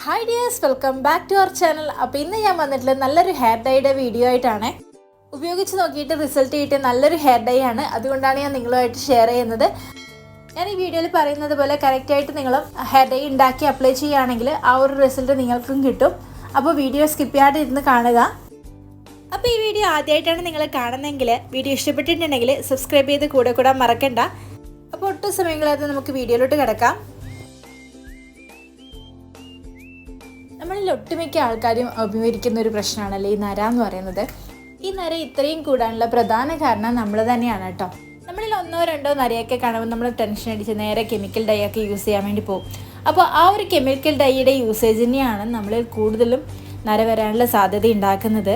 Hi dears, welcome back to our channel. അപ്പോൾ ഇന്ന് ഞാൻ വന്നിട്ടുള്ള നല്ലൊരു ഹെയർ ഡൈയുടെ വീഡിയോ ആയിട്ടാണ്. ഉപയോഗിച്ച് നോക്കിയിട്ട് റിസൾട്ട് കിട്ടിയ നല്ലൊരു ഹെയർ ഡൈ ആണ്. അതുകൊണ്ടാണ് ഞാൻ നിങ്ങളുമായിട്ട് ഷെയർ ചെയ്യുന്നത്. ഞാൻ ഈ വീഡിയോയിൽ പറയുന്നത് പോലെ കറക്റ്റായിട്ട് നിങ്ങൾ ഹെയർ ഡൈ ഉണ്ടാക്കി അപ്ലൈ ചെയ്യുകയാണെങ്കിൽ ആ ഒരു റിസൾട്ട് നിങ്ങൾക്കും കിട്ടും. അപ്പോൾ വീഡിയോ സ്കിപ്പ് ചെയ്യാതെ ഇരുന്ന് കാണുക. അപ്പോൾ ഈ വീഡിയോ ആദ്യമായിട്ടാണ് നിങ്ങൾ കാണുന്നതെങ്കിൽ വീഡിയോ ഇഷ്ടപ്പെട്ടിട്ടുണ്ടെങ്കിൽ സബ്സ്ക്രൈബ് ചെയ്ത് കൂടെ മറക്കണ്ട. അപ്പോൾ ഒട്ടും സമയങ്ങളായിട്ട് നമുക്ക് വീഡിയോയിലോട്ട് കിടക്കാം. നമ്മളിൽ ഒട്ടുമിക്ക ആൾക്കാരും അഭിമുഖീകരിക്കുന്ന ഒരു പ്രശ്നമാണല്ലോ ഈ നര എന്ന് പറയുന്നത്. ഈ നര ഇത്രയും കൂടാനുള്ള പ്രധാന കാരണം നമ്മൾ തന്നെയാണ് കേട്ടോ. നമ്മളിൽ ഒന്നോ രണ്ടോ നരയൊക്കെ കാണുമ്പോൾ നമ്മൾ ടെൻഷൻ അടിച്ച് നേരെ കെമിക്കൽ ഡൈ ഒക്കെ യൂസ് ചെയ്യാൻ വേണ്ടി പോകും. അപ്പോൾ ആ ഒരു കെമിക്കൽ ഡൈയുടെ യൂസേജ് തന്നെയാണ് നമ്മളിൽ കൂടുതലും നര വരാനുള്ള സാധ്യത ഉണ്ടാക്കുന്നത്.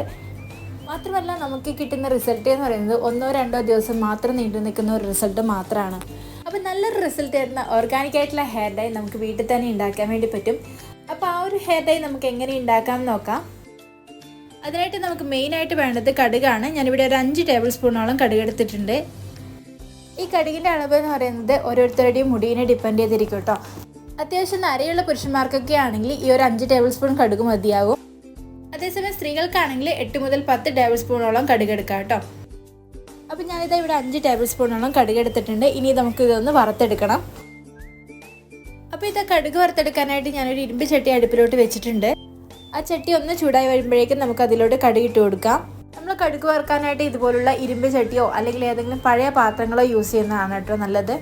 മാത്രമല്ല, നമുക്ക് കിട്ടുന്ന റിസൾട്ട് എന്ന് പറയുന്നത് ഒന്നോ രണ്ടോ ദിവസം മാത്രം നീണ്ടു നിൽക്കുന്ന ഒരു റിസൾട്ട് മാത്രമാണ്. അപ്പോൾ നല്ലൊരു റിസൾട്ട് തരുന്ന ഓർഗാനിക്കായിട്ടുള്ള ഹെയർ ഡൈ നമുക്ക് വീട്ടിൽ തന്നെ ഉണ്ടാക്കാൻ വേണ്ടി പറ്റും. അപ്പോൾ ആ ഒരു ഹെയർ ഡൈ നമുക്ക് എങ്ങനെ ഉണ്ടാക്കാം നോക്കാം. അതിനായിട്ട് നമുക്ക് മെയിനായിട്ട് വേണ്ടത് കടുകാണ്. ഞാനിവിടെ ഒരു 5 ടേബിൾ സ്പൂണോളം കടുക് എടുത്തിട്ടുണ്ട്. ഈ കടുകിൻ്റെ അളവ് എന്ന് പറയുന്നത് ഓരോരുത്തരുടെയും മുടിയെ ഡിപ്പെൻഡ് ചെയ്തിരിക്കും കേട്ടോ. അത്യാവശ്യം നരയുള്ള പുരുഷന്മാർക്കൊക്കെ ആണെങ്കിൽ ഈ ഒരു 5 ടേബിൾ സ്പൂൺ കടുക് മതിയാകും. അതേസമയം സ്ത്രീകൾക്കാണെങ്കിൽ 8 മുതൽ 10 ടേബിൾ സ്പൂണോളം കടുക് എടുക്കാം കേട്ടോ. അപ്പോൾ ഞാനിതാ ഇവിടെ 5 ടേബിൾ സ്പൂണോളം കടുക് എടുത്തിട്ടുണ്ട്. ഇനി നമുക്ക് ഇതൊന്ന് വറുത്തെടുക്കണം. അപ്പോൾ ഇത് കടുക് വറുത്തെടുക്കാനായിട്ട് ഞാനൊരു ഇരുമ്പ് ചട്ടി അടുപ്പിലോട്ട് വെച്ചിട്ടുണ്ട്. ആ ചട്ടി ഒന്ന് ചൂടായി വരുമ്പോഴേക്കും നമുക്ക് അതിലോട്ട് കടുക് ഇട്ട് കൊടുക്കാം. നമ്മൾ കടുക് വറുക്കാനായിട്ട് ഇതുപോലുള്ള ഇരുമ്പ് ചട്ടിയോ അല്ലെങ്കിൽ ഏതെങ്കിലും പഴയ പാത്രങ്ങളോ യൂസ് ചെയ്യുന്നതാണ് കേട്ടോ നല്ലത്.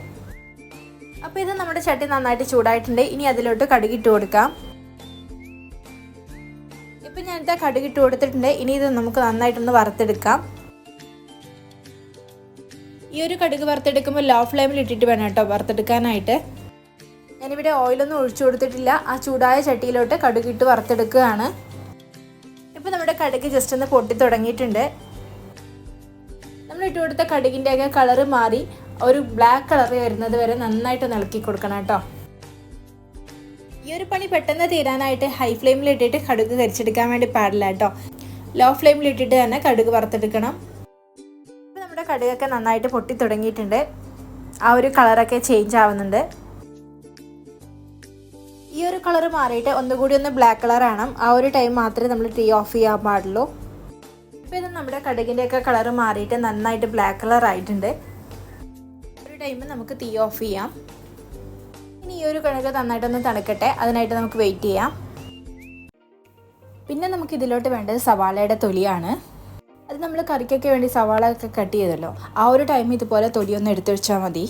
അപ്പോൾ ഇത് നമ്മുടെ ചട്ടി നന്നായിട്ട് ചൂടായിട്ടുണ്ട്. ഇനി അതിലോട്ട് കടുക് ഇട്ട് കൊടുക്കാം. ഇപ്പം ഞാനിത് കടുക് ഇട്ട് കൊടുത്തിട്ടുണ്ട്. ഇനി ഇത് നമുക്ക് നന്നായിട്ടൊന്ന് വറുത്തെടുക്കാം. ഈ ഒരു കടുക് വറുത്തെടുക്കുമ്പോൾ ലോ ഫ്ലെയിമിൽ ഇട്ടിട്ട് വേണം കേട്ടോ വറുത്തെടുക്കാനായിട്ട്. ഞാനിവിടെ ഓയിലൊന്നും ഒഴിച്ചു കൊടുത്തിട്ടില്ല. ആ ചൂടായ ചട്ടിയിലോട്ട് കടുക് ഇട്ട് വറുത്തെടുക്കുകയാണ്. ഇപ്പോൾ നമ്മുടെ കടുക് ജസ്റ്റ് ഒന്ന് പൊട്ടി തുടങ്ങിയിട്ടുണ്ട്. നമ്മൾ ഇട്ട് കൊടുത്ത കടുകിൻ്റെയൊക്കെ കളറ് മാറി ഒരു ബ്ലാക്ക് കളർ വരുന്നത് വരെ നന്നായിട്ട് ഇളക്കി കൊടുക്കണം കേട്ടോ. ഈ ഒരു പണി പെട്ടെന്ന് തീരാനായിട്ട് ഹൈ ഫ്ലെയിമിൽ ഇട്ടിട്ട് കടുക് കരിച്ചെടുക്കാൻ വേണ്ടി പാടില്ല കേട്ടോ. ലോ ഫ്ലെയിമിൽ ഇട്ടിട്ട് തന്നെ കടുക് വറുത്തെടുക്കണം. ഇപ്പോൾ നമ്മുടെ കടുകൊക്കെ നന്നായിട്ട് പൊട്ടി തുടങ്ങിയിട്ടുണ്ട്. ആ ഒരു കളറൊക്കെ ചേഞ്ച് ആവുന്നുണ്ട്. ഈ ഒരു കളർ മാറിയിട്ട് ഒന്നുകൂടി ഒന്ന് ബ്ലാക്ക് കളറാണ്. ആ ഒരു ടൈം മാത്രമേ നമ്മൾ തീ ഓഫ് ചെയ്യാൻ പാടുള്ളൂ. ഇപ്പോൾ ഇത് നമ്മുടെ കടുകിൻ്റെയൊക്കെ കളർ മാറിയിട്ട് നന്നായിട്ട് ബ്ലാക്ക് കളർ ആയിട്ടുണ്ട്. ഒരു ടൈം നമുക്ക് തീ ഓഫ് ചെയ്യാം. ഇനി ഈ ഒരു കടുക് നന്നായിട്ടൊന്ന് തണുക്കട്ടെ. അതിനായിട്ട് നമുക്ക് വെയിറ്റ് ചെയ്യാം. പിന്നെ നമുക്ക് ഇതിലോട്ട് വേണ്ടത് സവാളയുടെ തൊലിയാണ്. അത് നമ്മൾ കറിക്കൊക്കെ വേണ്ടി സവാള ഒക്കെ കട്ട് ചെയ്തല്ലോ, ആ ഒരു ടൈം ഇതുപോലെ തൊലിയൊന്ന് എടുത്തു വെച്ചാൽ മതി.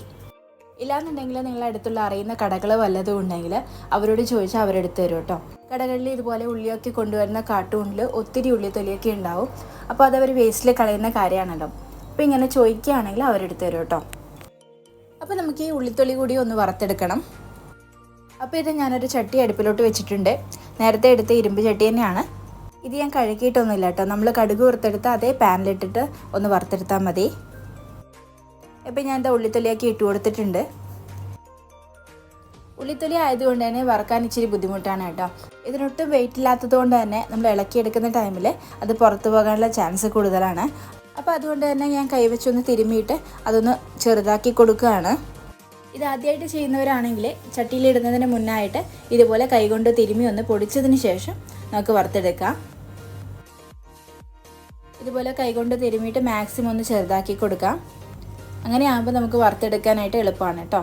ഇല്ലാന്നുണ്ടെങ്കിൽ നിങ്ങളുടെ അടുത്തുള്ള അറിയുന്ന കടകൾ വല്ലതും ഉണ്ടെങ്കിൽ അവരോട് ചോദിച്ചാൽ അവരെടുത്ത് തരും കേട്ടോ. കടകളിൽ ഇതുപോലെ ഉള്ളിയൊക്കെ കൊണ്ടുവരുന്ന കാർട്ടൂണിൽ ഒത്തിരി ഉള്ളിത്തൊലിയൊക്കെ ഉണ്ടാവും. അപ്പോൾ അതവർ വേസ്റ്റിൽ കളയുന്ന കാര്യമാണല്ലോ. അപ്പോൾ ഇങ്ങനെ ചോദിക്കുകയാണെങ്കിൽ അവരെടുത്ത് തരും കേട്ടോ. അപ്പോൾ നമുക്ക് ഈ ഉള്ളിത്തൊലി കൂടി ഒന്ന് വറുത്തെടുക്കണം. അപ്പോൾ ഇത് ഞാനൊരു ചട്ടി അടുപ്പിലോട്ട് വെച്ചിട്ടുണ്ട്. നേരത്തെ എടുത്ത ഇരുമ്പ് ചട്ടി തന്നെയാണ്. ഇത് ഞാൻ കഴുകിയിട്ടൊന്നുമില്ല കേട്ടോ. നമ്മൾ കടുക് വറുത്തെടുത്ത് അതേ പാനിലിട്ടിട്ട് ഒന്ന് വറുത്തെടുത്താൽ മതി. ഇപ്പം ഞാൻ എന്താ ഉള്ളിത്തൊലിയാക്കി ഇട്ട് കൊടുത്തിട്ടുണ്ട്. ഉള്ളിത്തൊലി ആയതുകൊണ്ട് തന്നെ വറുക്കാൻ ഇച്ചിരി ബുദ്ധിമുട്ടാണ് കേട്ടോ. ഇതിനൊട്ടും വെയിറ്റ് ഇല്ലാത്തത് കൊണ്ട് തന്നെ നമ്മൾ ഇളക്കിയെടുക്കുന്ന ടൈമിൽ അത് പുറത്തു പോകാനുള്ള ചാൻസ് കൂടുതലാണ്. അപ്പോൾ അതുകൊണ്ട് തന്നെ ഞാൻ കൈവച്ചൊന്ന് തിരുമ്മിയിട്ട് അതൊന്ന് ചെറുതാക്കി കൊടുക്കുകയാണ്. ഇത് ആദ്യമായിട്ട് ചെയ്യുന്നവരാണെങ്കിൽ ചട്ടിയിലിടുന്നതിന് മുന്നായിട്ട് ഇതുപോലെ കൈകൊണ്ട് തിരുമ്മി ഒന്ന് പൊടിച്ചതിന് ശേഷം നമുക്ക് വറുത്തെടുക്കാം. ഇതുപോലെ കൈകൊണ്ട് തിരുമ്മിയിട്ട് മാക്സിമം ഒന്ന് ചെറുതാക്കി കൊടുക്കാം. അങ്ങനെ ആകുമ്പോൾ നമുക്ക് വറുത്തെടുക്കാനായിട്ട് എളുപ്പമാണ് കേട്ടോ.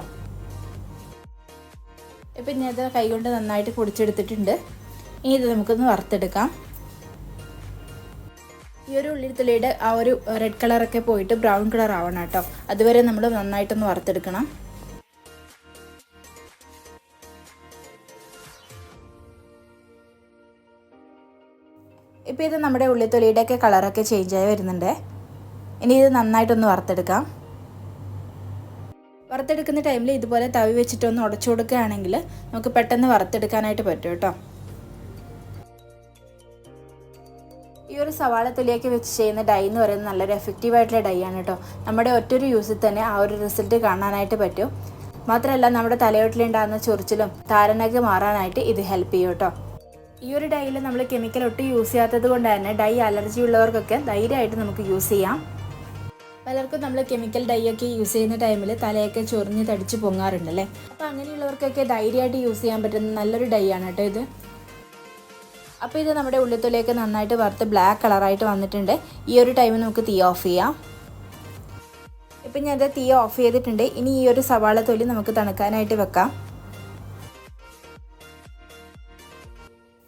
ഇപ്പം ഞാൻ ഇത് കൈകൊണ്ട് നന്നായിട്ട് പൊടിച്ചെടുത്തിട്ടുണ്ട്. ഇനി ഇത് നമുക്കൊന്ന് വറുത്തെടുക്കാം. ഈ ഒരു ഉള്ളിത്തൊലിയുടെ ആ ഒരു റെഡ് കളറൊക്കെ പോയിട്ട് ബ്രൗൺ കളർ ആവണം കേട്ടോ. അതുവരെ നമ്മൾ നന്നായിട്ടൊന്ന് വറുത്തെടുക്കണം. ഇപ്പോൾ ഇത് നമ്മുടെ ഉള്ളിത്തൊലിയുടെയൊക്കെ കളറൊക്കെ ചേഞ്ചായി വരുന്നുണ്ട്. ഇനി ഇത് നന്നായിട്ടൊന്ന് വറുത്തെടുക്കാം. വറുത്തെടുക്കുന്ന ടൈമിൽ ഇതുപോലെ തവി വെച്ചിട്ടൊന്ന് ഉടച്ചു കൊടുക്കുകയാണെങ്കിൽ നമുക്ക് പെട്ടെന്ന് വറുത്തെടുക്കാനായിട്ട് പറ്റും കേട്ടോ. ഈ ഒരു സവാള തൊലിയൊക്കെ വെച്ച് ചെയ്യുന്ന ഡൈ എന്ന് പറയുന്നത് നല്ലൊരു എഫക്റ്റീവായിട്ടുള്ള ഡൈ ആണ് കേട്ടോ. നമ്മുടെ ഒറ്റൊരു യൂസിൽ തന്നെ ആ ഒരു റിസൾട്ട് കാണാനായിട്ട് പറ്റും. മാത്രമല്ല, നമ്മുടെ തലയോട്ടിലുണ്ടാകുന്ന ചൊറിച്ചിലും താരനൊക്കെ മാറാനായിട്ട് ഇത് ഹെൽപ്പ് ചെയ്യും കേട്ടോ. ഈ ഒരു ഡൈയിൽ നമ്മൾ കെമിക്കൽ ഒട്ടും യൂസ് ചെയ്യാത്തത് കൊണ്ട് തന്നെ ഡൈ അലർജി ഉള്ളവർക്കൊക്കെ ധൈര്യമായിട്ട് നമുക്ക് യൂസ് ചെയ്യാം. പലർക്കും നമ്മൾ കെമിക്കൽ ഡൈ ഒക്കെ യൂസ് ചെയ്യുന്ന ടൈമിൽ തലയൊക്കെ ചൊറിഞ്ഞ് തടിച്ച് പൊങ്ങാറുണ്ടല്ലേ. അപ്പോൾ അങ്ങനെയുള്ളവർക്കൊക്കെ ധൈര്യമായിട്ട് യൂസ് ചെയ്യാൻ പറ്റുന്ന നല്ലൊരു ഡൈ ആണ് കേട്ടോ ഇത്. അപ്പോൾ ഇത് നമ്മുടെ ഉള്ളിത്തൊലിയൊക്കെ നന്നായിട്ട് വറുത്ത് ബ്ലാക്ക് കളറായിട്ട് വന്നിട്ടുണ്ട്. ഈ ഒരു ടൈമിൽ നമുക്ക് തീ ഓഫ് ചെയ്യാം. ഇപ്പം ഞാനത് തീ ഓഫ് ചെയ്തിട്ടുണ്ട്. ഇനി ഈ ഒരു സവാള തൊലി നമുക്ക് തണുക്കാനായിട്ട് വെക്കാം.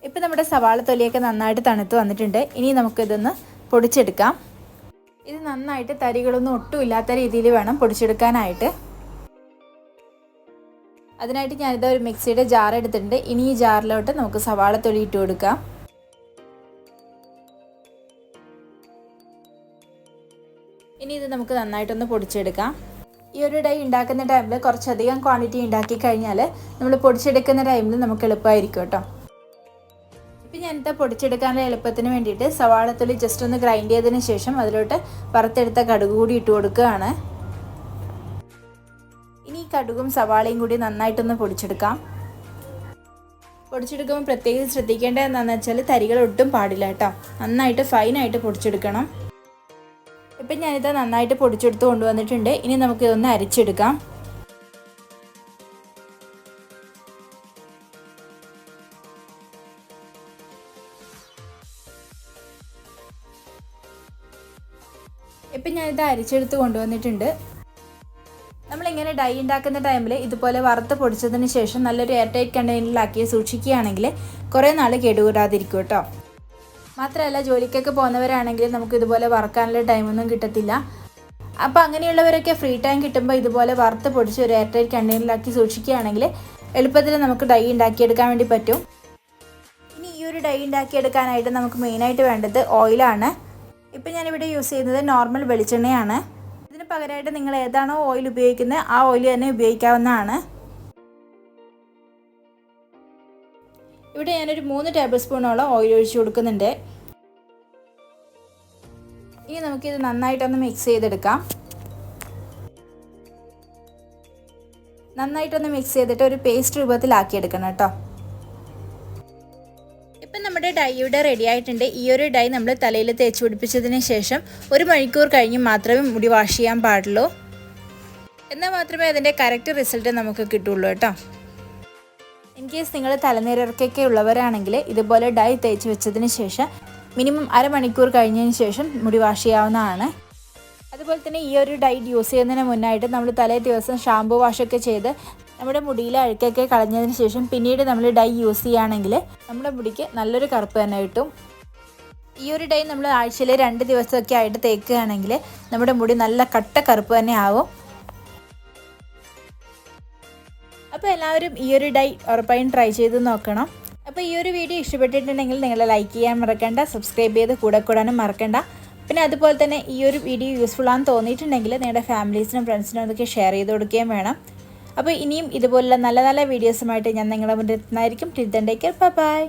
ഇപ്പം നമ്മുടെ സവാള തൊലിയൊക്കെ നന്നായിട്ട് തണുത്ത് വന്നിട്ടുണ്ട്. ഇനി നമുക്കിതൊന്ന് പൊടിച്ചെടുക്കാം. ഇത് നന്നായിട്ട് തരികളൊന്നും ഒട്ടും ഇല്ലാത്ത രീതിയിൽ വേണം പൊടിച്ചെടുക്കാനായിട്ട്. അതിനായിട്ട് ഞാനിത് ഒരു മിക്സിയുടെ ജാർ എടുത്തിട്ടുണ്ട്. ഇനി ഈ ജാറിലോട്ട് നമുക്ക് സവാള തൊലി ഇട്ട് കൊടുക്കാം. ഇനി ഇത് നമുക്ക് നന്നായിട്ടൊന്ന് പൊടിച്ചെടുക്കാം. ഈ ഒരു ഡൈ ഉണ്ടാക്കുന്ന ടൈമിൽ കുറച്ചധികം ക്വാണ്ടിറ്റി ഉണ്ടാക്കി കഴിഞ്ഞാൽ നമ്മൾ പൊടിച്ചെടുക്കുന്ന ടൈമിൽ നമുക്ക് എളുപ്പമായിരിക്കും കേട്ടോ. ഇപ്പം ഞാനിത് പൊടിച്ചെടുക്കാനുള്ള എളുപ്പത്തിന് വേണ്ടിയിട്ട് സവാളത്തൊലി ജസ്റ്റ് ഒന്ന് ഗ്രൈൻഡ് ചെയ്തതിന് ശേഷം അതിലോട്ട് വറുത്തെടുത്ത കടുക് കൂടി ഇട്ട് കൊടുക്കുകയാണ്. ഇനി ഈ കടുകും സവാളയും കൂടി നന്നായിട്ടൊന്ന് പൊടിച്ചെടുക്കാം. പൊടിച്ചെടുക്കുമ്പോൾ പ്രത്യേകിച്ച് ശ്രദ്ധിക്കേണ്ടത് എന്താണെന്ന് വെച്ചാൽ തരികൾ ഒട്ടും പാടില്ല കേട്ടോ. നന്നായിട്ട് ഫൈനായിട്ട് പൊടിച്ചെടുക്കണം. ഇപ്പം ഞാനിത് നന്നായിട്ട് പൊടിച്ചെടുത്ത് കൊണ്ടുവന്നിട്ടുണ്ട്. ഇനി നമുക്കിതൊന്ന് അരച്ചെടുക്കാം. ഇപ്പം ഞാനിത് അരച്ചെടുത്ത് കൊണ്ടുവന്നിട്ടുണ്ട്. നമ്മളിങ്ങനെ ഡൈ ഉണ്ടാക്കുന്ന ടൈമിൽ ഇതുപോലെ വറുത്ത് പൊടിച്ചതിന് ശേഷം നല്ലൊരു എയർ ടൈറ്റ് കണ്ടെയ്നറിലാക്കി സൂക്ഷിക്കുകയാണെങ്കിൽ കുറേ നാൾ കേടുകൂടാതിരിക്കും കേട്ടോ. മാത്രമല്ല ജോലിക്കൊക്കെ പോകുന്നവരാണെങ്കിൽ നമുക്ക് ഇതുപോലെ വറുക്കാനുള്ള ടൈമൊന്നും കിട്ടത്തില്ല. അപ്പോൾ അങ്ങനെയുള്ളവരൊക്കെ ഫ്രീ ടൈം കിട്ടുമ്പോൾ ഇതുപോലെ വറുത്ത് പൊടിച്ച് ഒരു എയർ ടൈറ്റ് കണ്ടെയ്നറിലാക്കി സൂക്ഷിക്കുകയാണെങ്കിൽ എളുപ്പത്തിൽ നമുക്ക് ഡൈ ഉണ്ടാക്കിയെടുക്കാൻ വേണ്ടി പറ്റും. ഇനി ഈ ഒരു ഡൈ ഉണ്ടാക്കിയെടുക്കാനായിട്ട് നമുക്ക് മെയിനായിട്ട് വേണ്ടത് ഓയിലാണ്. ഇപ്പം ഞാനിവിടെ യൂസ് ചെയ്യുന്നത് നോർമൽ വെളിച്ചെണ്ണയാണ്. ഇതിന് പകരമായിട്ട് നിങ്ങൾ ഏതാണോ ഓയിൽ ഉപയോഗിക്കുന്നത് ആ ഓയിൽ തന്നെ ഉപയോഗിക്കാവുന്നതാണ്. ഇവിടെ ഞാനൊരു 3 ടേബിൾ സ്പൂണോളം ഓയിൽ ഒഴിച്ച് കൊടുക്കുന്നുണ്ട്. ഇനി നമുക്കിത് നന്നായിട്ടൊന്ന് മിക്സ് ചെയ്തെടുക്കാം. നന്നായിട്ടൊന്ന് മിക്സ് ചെയ്തിട്ട് ഒരു പേസ്റ്റ് രൂപത്തിലാക്കിയെടുക്കണം കേട്ടോ. ഇപ്പം നമ്മുടെ ഡൈ ഇവിടെ റെഡി ആയിട്ടുണ്ട്. ഈ ഒരു ഡൈ നമ്മൾ തലയിൽ തേച്ച് പിടിപ്പിച്ചതിന് ശേഷം 1 മണിക്കൂർ കഴിഞ്ഞ് മാത്രമേ മുടി വാഷ് ചെയ്യാൻ പാടുള്ളൂ. എന്നാൽ മാത്രമേ അതിൻ്റെ കറക്റ്റ് റിസൾട്ട് നമുക്ക് കിട്ടുള്ളൂ കേട്ടോ. ഇൻ കേസ് നിങ്ങൾ തലനീരിറക്കൊക്കെ ഉള്ളവരാണെങ്കിൽ ഇതുപോലെ ഡൈ തേച്ച് വെച്ചതിന് ശേഷം മിനിമം 1/2 മണിക്കൂർ കഴിഞ്ഞതിന് ശേഷം മുടി വാഷ് ചെയ്യാവുന്നതാണ്. അതുപോലെ തന്നെ ഈ ഒരു ഡൈ യൂസ് ചെയ്യുന്നതിന് മുന്നായിട്ട് നമ്മൾ തലേ ദിവസം ഷാമ്പു വാഷൊക്കെ ചെയ്ത് നമ്മുടെ മുടിയിലെ അഴുക്കൊക്കെ കളഞ്ഞതിന് ശേഷം പിന്നീട് നമ്മൾ ഡൈ യൂസ് ചെയ്യുകയാണെങ്കിൽ നമ്മുടെ മുടിക്ക് നല്ലൊരു കറുപ്പ് തന്നെ കിട്ടും. ഈ ഒരു ഡൈ നമ്മൾ ആഴ്ചയിൽ 2 ദിവസമൊക്കെ ആയിട്ട് തേക്കുകയാണെങ്കിൽ നമ്മുടെ മുടി നല്ല കട്ട കറുപ്പ് തന്നെ ആവും. അപ്പോൾ എല്ലാവരും ഈ ഒരു ഡൈ ഉറപ്പായും ട്രൈ ചെയ്ത് നോക്കണം. അപ്പോൾ ഈ ഒരു വീഡിയോ ഇഷ്ടപ്പെട്ടിട്ടുണ്ടെങ്കിൽ നിങ്ങൾ ലൈക്ക് ചെയ്യാൻ മറക്കണ്ട, സബ്സ്ക്രൈബ് ചെയ്ത് കൂടെ കൂടാനും മറക്കണ്ട. പിന്നെ അതുപോലെ തന്നെ ഈ ഒരു വീഡിയോ യൂസ്ഫുൾ ആണെന്ന് തോന്നിയിട്ടുണ്ടെങ്കിൽ നിങ്ങളുടെ ഫാമിലീസിനും ഫ്രണ്ട്സിനും അതൊക്കെ ഷെയർ ചെയ്ത് കൊടുക്കുകയും വേണം. അപ്പോൾ ഇനിയും ഇതുപോലുള്ള നല്ല നല്ല വീഡിയോസുമായിട്ട് ഞാൻ നിങ്ങളുടെ മുന്നിൽ എത്തുന്നതായിരിക്കും. Till then take care, by.